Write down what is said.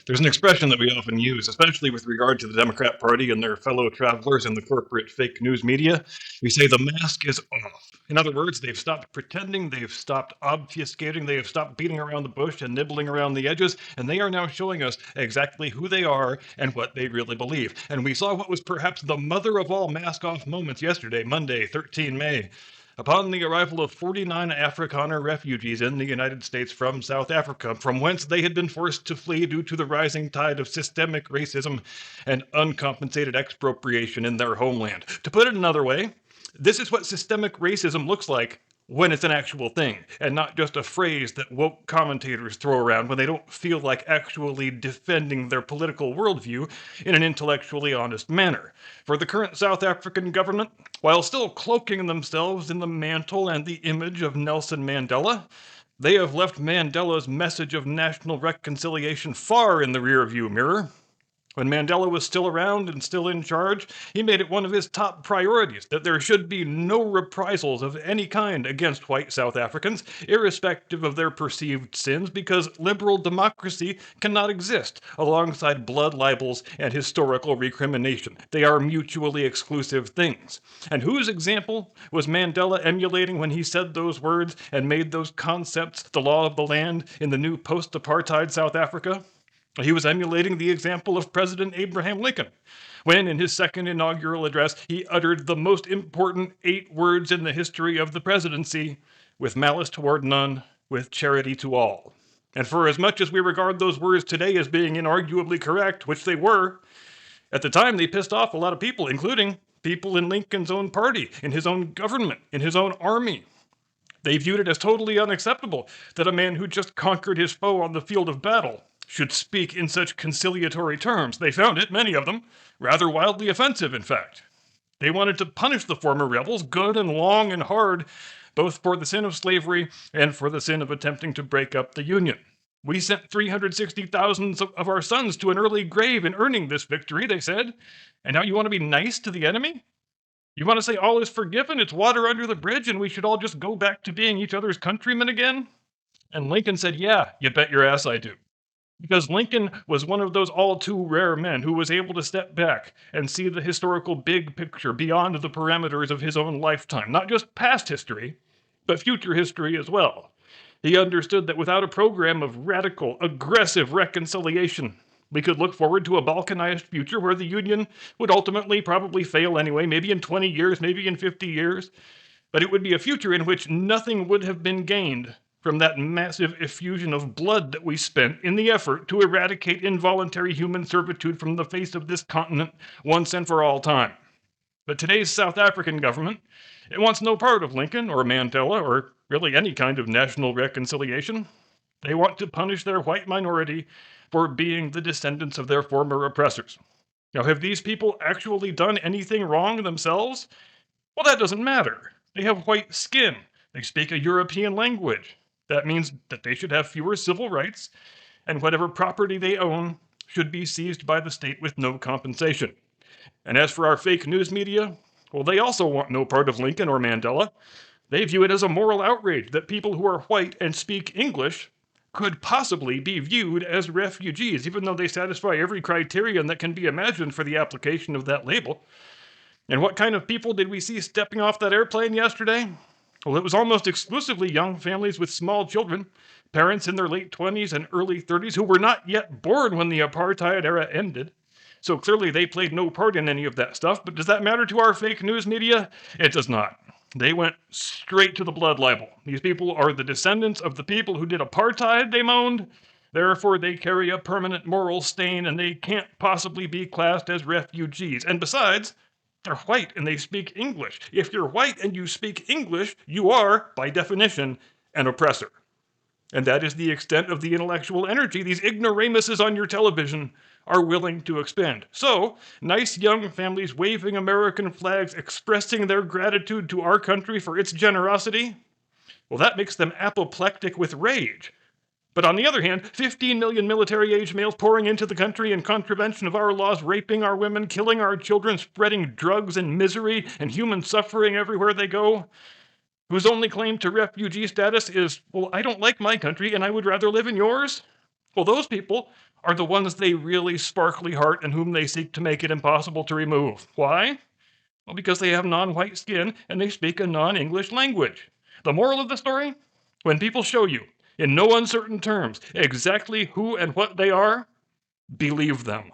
There's an expression that we often use, especially with regard to the Democrat Party and their fellow travelers in the corporate fake news media. We say the mask is off. In other words, they've stopped pretending, they've stopped obfuscating, they have stopped beating around the bush and nibbling around the edges, and they are now showing us exactly who they are and what they really believe. And we saw what was perhaps the mother of all mask off moments yesterday, Monday, 13 May. Upon the arrival of 49 Afrikaner refugees in the United States from South Africa, from whence they had been forced to flee due to the rising tide of systemic racism and uncompensated expropriation in their homeland. To put it another way, this is what systemic racism looks like when it's an actual thing, and not just a phrase that woke commentators throw around when they don't feel like actually defending their political worldview in an intellectually honest manner. For the current South African government, while still cloaking themselves in the mantle and the image of Nelson Mandela, they have left Mandela's message of national reconciliation far in the rearview mirror. When Mandela was still around and still in charge, he made it one of his top priorities that there should be no reprisals of any kind against white South Africans, irrespective of their perceived sins, because liberal democracy cannot exist alongside blood libels and historical recrimination. They are mutually exclusive things. And whose example was Mandela emulating when he said those words and made those concepts the law of the land in the new post-apartheid South Africa? He was emulating the example of President Abraham Lincoln, when in his second inaugural address he uttered the most important 8 words in the history of the presidency: with malice toward none, with charity to all. And for as much as we regard those words today as being inarguably correct, which they were, at the time they pissed off a lot of people, including people in Lincoln's own party, in his own government, in his own army. They viewed it as totally unacceptable that a man who just conquered his foe on the field of battle should speak in such conciliatory terms. They found it, many of them, rather wildly offensive, in fact. They wanted to punish the former rebels good and long and hard, both for the sin of slavery and for the sin of attempting to break up the Union. We sent 360,000 of our sons to an early grave in earning this victory, they said, and now you want to be nice to the enemy? You want to say all is forgiven, it's water under the bridge, and we should all just go back to being each other's countrymen again? And Lincoln said, yeah, you bet your ass I do. Because Lincoln was one of those all too rare men who was able to step back and see the historical big picture beyond the parameters of his own lifetime, not just past history, but future history as well. He understood that without a program of radical, aggressive reconciliation, we could look forward to a balkanized future where the Union would ultimately probably fail anyway, maybe in 20 years, maybe in 50 years, but it would be a future in which nothing would have been gained from that massive effusion of blood that we spent in the effort to eradicate involuntary human servitude from the face of this continent once and for all time. But today's South African government, it wants no part of Lincoln or Mandela or really any kind of national reconciliation. They want to punish their white minority for being the descendants of their former oppressors. Now, have these people actually done anything wrong themselves? Well, that doesn't matter. They have white skin. They speak a European language. That means that they should have fewer civil rights, and whatever property they own should be seized by the state with no compensation. And as for our fake news media, well, they also want no part of Lincoln or Mandela. They view it as a moral outrage that people who are white and speak English could possibly be viewed as refugees, even though they satisfy every criterion that can be imagined for the application of that label. And what kind of people did we see stepping off that airplane yesterday? Well, it was almost exclusively young families with small children, parents in their late 20s and early 30s who were not yet born when the apartheid era ended. So clearly they played no part in any of that stuff, but does that matter to our fake news media? It does not. They went straight to the blood libel. These people are the descendants of the people who did apartheid, they moaned. Therefore, they carry a permanent moral stain and they can't possibly be classed as refugees. And besides, they're white and they speak English. If you're white and you speak English, you are, by definition, an oppressor. And that is the extent of the intellectual energy these ignoramuses on your television are willing to expend. So, nice young families waving American flags, expressing their gratitude to our country for its generosity, well, that makes them apoplectic with rage. But on the other hand, 15 million military-age males pouring into the country in contravention of our laws, raping our women, killing our children, spreading drugs and misery and human suffering everywhere they go, whose only claim to refugee status is, well, I don't like my country and I would rather live in yours? Well, those people are the ones they really sparkly heart and whom they seek to make it impossible to remove. Why? Well, because they have non-white skin and they speak a non-English language. The moral of the story? When people show you, in no uncertain terms, exactly who and what they are, believe them.